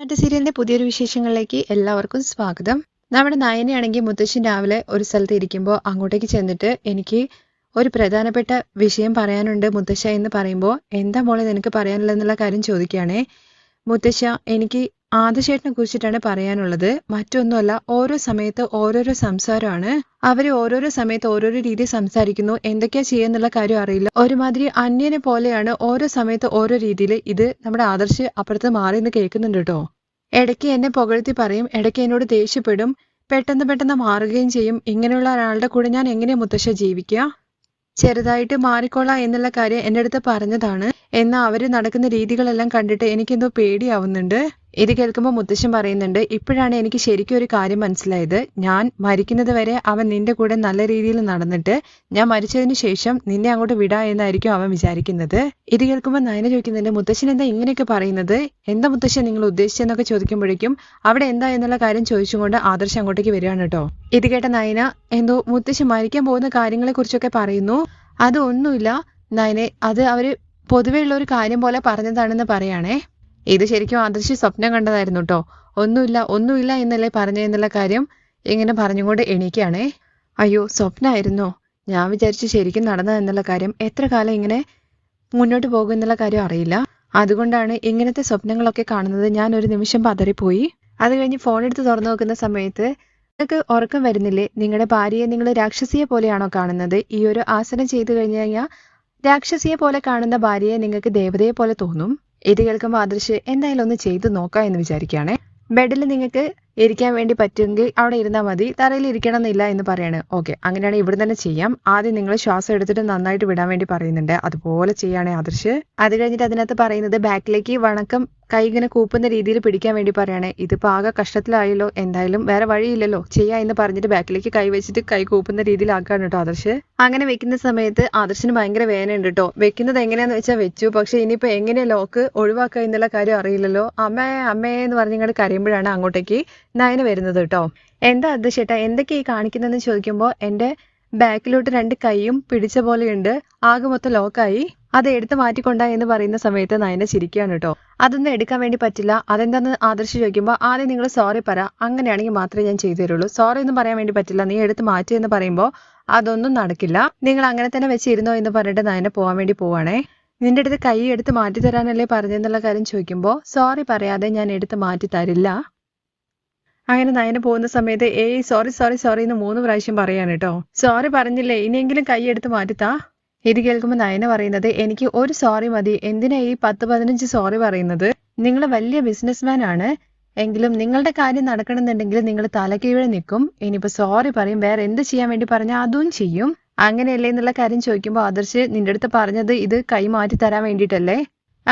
മറ്റു സീരിയലിന്റെ പുതിയൊരു വിശേഷങ്ങളിലേക്ക് എല്ലാവർക്കും സ്വാഗതം. നമ്മുടെ നയനയാണെങ്കിൽ മുത്തശ്ശൻ രാവിലെ ഒരു സ്ഥലത്ത് ഇരിക്കുമ്പോൾ അങ്ങോട്ടേക്ക് ചെന്നിട്ട് എനിക്ക് ഒരു പ്രധാനപ്പെട്ട വിഷയം പറയാനുണ്ട് മുത്തശ്ശ എന്ന് പറയുമ്പോൾ എന്താ മോളെ നിനക്ക് പറയാനുള്ളതെന്നുള്ള കാര്യം ചോദിക്കുകയാണേ. മുത്തശ്ശ, എനിക്ക് ആദർശേട്ടനെ കുറിച്ചിട്ടാണ് പറയാനുള്ളത്. മറ്റൊന്നുമല്ല, ഓരോ സമയത്ത് ഓരോരോ സംസാരമാണ്. അവര് ഓരോരോ സമയത്ത് ഓരോരോ രീതി സംസാരിക്കുന്നു. എന്തൊക്കെയാ ചെയ്യുന്നുള്ള കാര്യം അറിയില്ല. ഒരുമാതിരി അന്യനെ പോലെയാണ് ഓരോ സമയത്ത് ഓരോ രീതിയിൽ. ഇത് നമ്മുടെ ആദർശ് അപ്പുറത്ത് മാറി നിന്ന് കേൾക്കുന്നുണ്ട് കേട്ടോ. ഇടയ്ക്ക് എന്നെ പുകഴ്ത്തി പറയും, ഇടയ്ക്ക് എന്നോട് ദേഷ്യപ്പെടും, പെട്ടെന്ന് മാറുകയും ചെയ്യും. ഇങ്ങനെയുള്ള ഒരാളുടെ കൂടെ ഞാൻ എങ്ങനെയാ മുത്തശ്ശ ജീവിക്കുക? ചെറുതായിട്ട് മാറിക്കൊള്ളാം എന്നുള്ള കാര്യം എൻ്റെ അടുത്ത് പറഞ്ഞതാണ്. എന്നാൽ അവര് നടക്കുന്ന രീതികളെല്ലാം കണ്ടിട്ട് എനിക്കെന്തോ പേടിയാവുന്നുണ്ട്. ഇത് കേൾക്കുമ്പോൾ മുത്തശ്ശൻ പറയുന്നുണ്ട്, ഇപ്പോഴാണ് എനിക്ക് ശരിക്കും ഒരു കാര്യം മനസ്സിലായത്. ഞാൻ മരിക്കുന്നത് വരെ അവൻ നിന്റെ കൂടെ നല്ല രീതിയിൽ നടന്നിട്ട് ഞാൻ മരിച്ചതിന് ശേഷം നിന്നെ അങ്ങോട്ട് വിടാ എന്നായിരിക്കും അവൻ വിചാരിക്കുന്നത്. ഇത് കേൾക്കുമ്പോൾ നയന ചോദിക്കുന്നുണ്ട്, മുത്തശ്ശൻ എന്താ ഇങ്ങനെയൊക്കെ പറയുന്നത്? എന്താ മുത്തശ്ശൻ നിങ്ങൾ ഉദ്ദേശിച്ചെന്നൊക്കെ ചോദിക്കുമ്പോഴേക്കും അവിടെ എന്താ എന്നുള്ള കാര്യം ചോദിച്ചുകൊണ്ട് ആദർശ് അങ്ങോട്ടേക്ക് വരികയാണ് കേട്ടോ. ഇത് കേട്ട നയന എന്തോ മുത്തശ്ശൻ മരിക്കാൻ പോകുന്ന കാര്യങ്ങളെ കുറിച്ചൊക്കെ പറയുന്നു. അതൊന്നുമില്ല നയനെ, അത് അവര് പൊതുവെ ഉള്ള ഒരു കാര്യം പോലെ പറഞ്ഞതാണെന്ന് പറയാണേ. ഇത് ശരിക്കും ആദർശ് സ്വപ്നം കണ്ടതായിരുന്നു കേട്ടോ. ഒന്നുമില്ല എന്നല്ലേ പറഞ്ഞെന്നുള്ള കാര്യം ഇങ്ങനെ പറഞ്ഞുകൊണ്ട് എണീക്കുകയാണേ. അയ്യോ, സ്വപ്നമായിരുന്നോ? ഞാൻ വിചാരിച്ചു ശരിക്കും നടന്നതെന്നുള്ള കാര്യം. എത്ര കാലം ഇങ്ങനെ മുന്നോട്ട് പോകും എന്നുള്ള കാര്യം അറിയില്ല. അതുകൊണ്ടാണ് ഇങ്ങനത്തെ സ്വപ്നങ്ങളൊക്കെ കാണുന്നത്. ഞാൻ ഒരു നിമിഷം പതറിപ്പോയി. അത് കഴിഞ്ഞ് ഫോൺ എടുത്ത് തുറന്നു നോക്കുന്ന സമയത്ത്, നിങ്ങൾക്ക് ഉറക്കം വരുന്നില്ലേ? നിങ്ങളുടെ ഭാര്യയെ നിങ്ങൾ രാക്ഷസിയെ പോലെയാണോ കാണുന്നത്? ഈ ഒരു ആസനം ചെയ്തു കഴിഞ്ഞു കഴിഞ്ഞാൽ രാക്ഷസിയെ പോലെ കാണുന്ന ഭാര്യയെ നിങ്ങൾക്ക് ദേവതയെ പോലെ തോന്നും. ഇത് കേൾക്കുമ്പോൾ ആദർശ് എന്തായാലും ഒന്ന് ചെയ്തു നോക്കാം എന്ന് വിചാരിക്കുകയാണേ. ബെഡിൽ നിങ്ങൾക്ക് ഇരിക്കാൻ വേണ്ടി പറ്റുമെങ്കിൽ അവിടെ ഇരുന്നാൽ മതി, തറയിൽ ഇരിക്കണം എന്നില്ല എന്ന് പറയാണ്. ഓക്കെ, അങ്ങനെയാണെങ്കിൽ ഇവിടെ തന്നെ ചെയ്യാം. ആദ്യം നിങ്ങൾ ശ്വാസം എടുത്തിട്ട് നന്നായിട്ട് വിടാൻ വേണ്ടി പറയുന്നുണ്ട്. അതുപോലെ ചെയ്യാണ് ആദർശ്. അത് കഴിഞ്ഞിട്ട് അതിനകത്ത് പറയുന്നത് ബാക്കിലേക്ക് വണക്കം കൈ ഇങ്ങനെ കൂപ്പുന്ന രീതിയിൽ പിടിക്കാൻ വേണ്ടി പറയാണ്. ഇതിപ്പോൾ ആകെ കഷ്ടത്തിലായല്ലോ, എന്തായാലും വേറെ വഴിയില്ലല്ലോ, ചെയ്യാ എന്ന് പറഞ്ഞിട്ട് ബാക്കിലേക്ക് കൈ വെച്ചിട്ട് കൈ കൂപ്പുന്ന രീതിയിലാക്കാണ് കേട്ടോ ആദർശ്. അങ്ങനെ വെക്കുന്ന സമയത്ത് ആദർശിന് ഭയങ്കര വേദനയുണ്ട് കേട്ടോ. വെക്കുന്നത് എങ്ങനെയാന്ന് വെച്ചാൽ വെച്ചു, പക്ഷെ ഇനിയിപ്പോൾ എങ്ങനെ ലോക്ക് ഒഴിവാക്കുക എന്നുള്ള കാര്യം അറിയില്ലല്ലോ. അമ്മേ എന്ന് പറഞ്ഞിങ്ങോട്ട് കരയുമ്പോഴാണ് അങ്ങോട്ടേക്ക് നയന വരുന്നത് കേട്ടോ. എന്താ അത് ചേട്ടാ, എന്തൊക്കെയാ ഈ കാണിക്കുന്നതെന്ന് ചോദിക്കുമ്പോൾ എൻ്റെ ബാക്കിലോട്ട് രണ്ട് കൈയും പിടിച്ച പോലെയുണ്ട്, ആകെ മൊത്തം ലോക്കായി, അത് എടുത്ത് മാറ്റിക്കൊണ്ടാ എന്ന് പറയുന്ന സമയത്ത് നയന ചിരിക്കുകയാണ് കേട്ടോ. അതൊന്നും എടുക്കാൻ വേണ്ടി പറ്റില്ല. അതെന്താന്ന് ആദർശ് ചോദിക്കുമ്പോൾ ആദ്യം നിങ്ങൾ സോറി പറ, അങ്ങനെയാണെങ്കിൽ മാത്രമേ ഞാൻ ചെയ്തു തരുള്ളൂ. സോറി ഒന്നും പറയാൻ വേണ്ടി പറ്റില്ല, നീ എടുത്ത് മാറ്റി എന്ന് പറയുമ്പോൾ അതൊന്നും നടക്കില്ല, നിങ്ങൾ അങ്ങനെ തന്നെ വെച്ചിരുന്നോ എന്ന് പറഞ്ഞിട്ട് നയന പോകാൻ വേണ്ടി പോവാണേ. നിന്റെ അടുത്ത് കൈ എടുത്ത് മാറ്റി തരാനല്ലേ പറഞ്ഞെന്നുള്ള കാര്യം ചോദിക്കുമ്പോൾ സോറി പറയാതെ ഞാൻ എടുത്ത് മാറ്റി തരില്ല. അങ്ങനെ നയന പോകുന്ന സമയത്ത് സോറി എന്ന് 3 പ്രാവശ്യം പറയാണ് കേട്ടോ. സോറി പറഞ്ഞില്ലേ, ഇനിയെങ്കിലും കൈ എടുത്ത് മാറ്റിത്താ. ഇത് കേൾക്കുമ്പോൾ നയന പറയുന്നത്, എനിക്ക് ഒരു സോറി മതി, എന്തിനാ ഈ 10-15 സോറി പറയുന്നത്? നിങ്ങൾ വലിയ ബിസിനസ്മാൻ ആണ്, എങ്കിലും നിങ്ങളുടെ കാര്യം നടക്കണമെന്നുണ്ടെങ്കിൽ നിങ്ങൾ തലക്കീഴെ നിൽക്കും. ഇനിയിപ്പോൾ സോറി പറയും, വേറെ എന്ത് ചെയ്യാൻ വേണ്ടി പറഞ്ഞാൽ അതും ചെയ്യും, അങ്ങനെയല്ലേ എന്നുള്ള കാര്യം ചോദിക്കുമ്പോൾ ആദർശ് നിന്റെ അടുത്ത് പറഞ്ഞത് ഇത് കൈ മാറ്റി തരാൻ വേണ്ടിയിട്ടല്ലേ?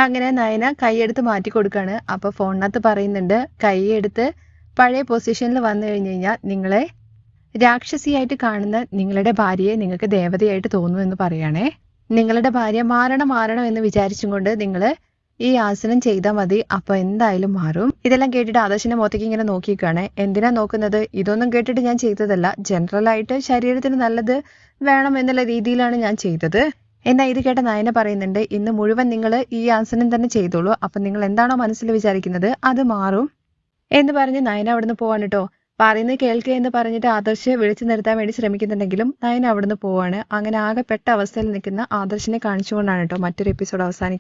അങ്ങനെ നയന കൈയെടുത്ത് മാറ്റി കൊടുക്കാണ്. അപ്പൊ ഫോണിനകത്ത് പറയുന്നുണ്ട്, കൈയെടുത്ത് പഴയ പൊസിഷനിൽ വന്നു കഴിഞ്ഞു കഴിഞ്ഞാൽ നിങ്ങളെ രാക്ഷസിയായിട്ട് കാണുന്ന നിങ്ങളുടെ ഭാര്യയെ നിങ്ങൾക്ക് ദേവതയായിട്ട് തോന്നുമെന്ന് പറയാണേ. നിങ്ങളുടെ ഭാര്യ മാറണം എന്ന് വിചാരിച്ചും കൊണ്ട് നിങ്ങൾ ഈ ആസനം ചെയ്താൽ മതി, അപ്പൊ എന്തായാലും മാറും. ഇതെല്ലാം കേട്ടിട്ട് ആദർശിന്റെ മുഖത്തേക്ക് ഇങ്ങനെ നോക്കിക്കാണേ. എന്തിനാ നോക്കുന്നത്? ഇതൊന്നും കേട്ടിട്ട് ഞാൻ ചെയ്തതല്ല, ജനറൽ ആയിട്ട് ശരീരത്തിന് നല്ലത് വേണം എന്നുള്ള രീതിയിലാണ് ഞാൻ ചെയ്തത്. എന്നാ ഇത് കേട്ട നയന പറയുന്നുണ്ട്, ഇന്ന് മുഴുവൻ നിങ്ങൾ ഈ ആസനം തന്നെ ചെയ്തോളൂ, അപ്പൊ നിങ്ങൾ എന്താണോ മനസ്സിൽ വിചാരിക്കുന്നത് അത് മാറും എന്ന് പറഞ്ഞ് നയന അവിടുന്ന് പോവാണ് കേട്ടോ. പറയുന്നത് കേൾക്കുക എന്ന് പറഞ്ഞിട്ട് ആദർശ് വിളിച്ചു നിർത്താൻ വേണ്ടി ശ്രമിക്കുന്നുണ്ടെങ്കിലും നയന അവിടുന്ന് പോവാണ്. അങ്ങനെ ആകെ പെട്ട അവസ്ഥയിൽ നിൽക്കുന്ന ആദർശിനെ കാണിച്ചുകൊണ്ടാണ് കേട്ടോ മറ്റൊരു എപ്പിസോഡ് അവസാനിക്കുന്നത്.